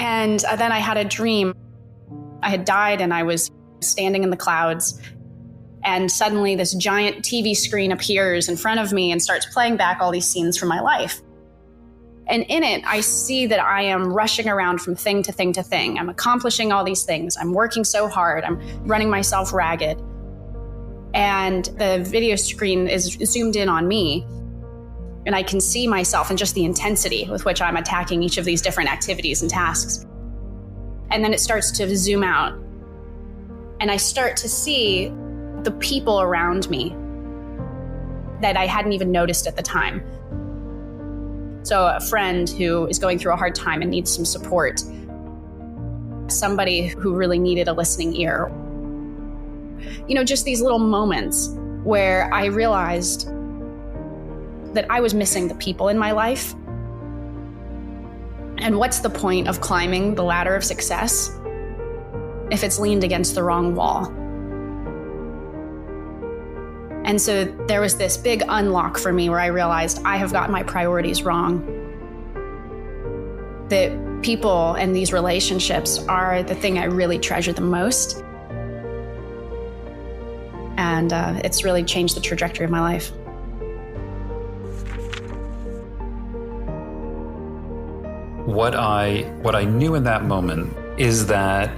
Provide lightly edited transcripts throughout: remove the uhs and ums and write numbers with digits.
And then I had a dream. I had died and I was standing in the clouds. And suddenly this giant TV screen appears in front of me and starts playing back all these scenes from my life. And in it, I see that I am rushing around from thing to thing to thing. I'm accomplishing all these things. I'm working so hard. I'm running myself ragged. And the video screen is zoomed in on me. And I can see myself and just the intensity with which I'm attacking each of these different activities and tasks. And then it starts to zoom out. And I start to see the people around me that I hadn't even noticed at the time. So a friend who is going through a hard time and needs some support. Somebody who really needed a listening ear. You know, just these little moments where I realized that I was missing the people in my life. And what's the point of climbing the ladder of success if it's leaned against the wrong wall? And so there was this big unlock for me where I realized I have got my priorities wrong. That people and these relationships are the thing I really treasure the most. And it's really changed the trajectory of my life. What I knew in that moment is that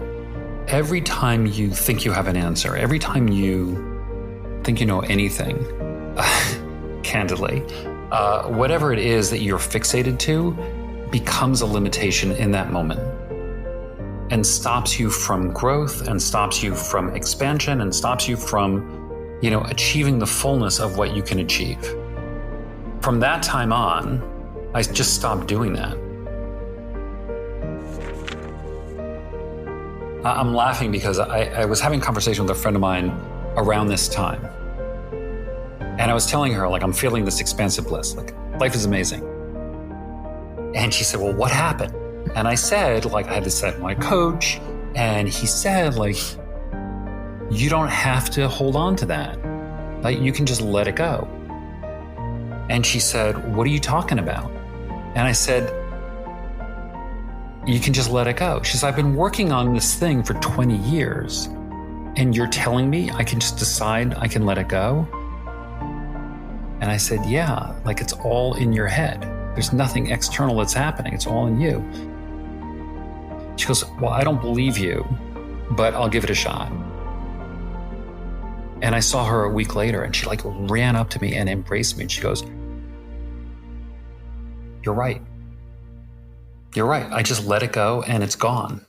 every time you think you have an answer, every time you think you know anything, candidly, whatever it is that you're fixated to becomes a limitation in that moment and stops you from growth and stops you from expansion and stops you from, achieving the fullness of what you can achieve. From that time on, I just stopped doing that. I'm laughing because I was having a conversation with a friend of mine around this time. And I was telling her, I'm feeling this expansive bliss, life is amazing. And she said, well, what happened? And I said, I had to set my coach, and he said, you don't have to hold on to that. You can just let it go. And she said, what are you talking about? And I said, you can just let it go. She says, I've been working on this thing for 20 years. And you're telling me I can just decide I can let it go? And I said, yeah, it's all in your head. There's nothing external that's happening. It's all in you. She goes, well, I don't believe you, but I'll give it a shot. And I saw her a week later and she ran up to me and embraced me. And she goes, you're right. You're right. I just let it go and it's gone.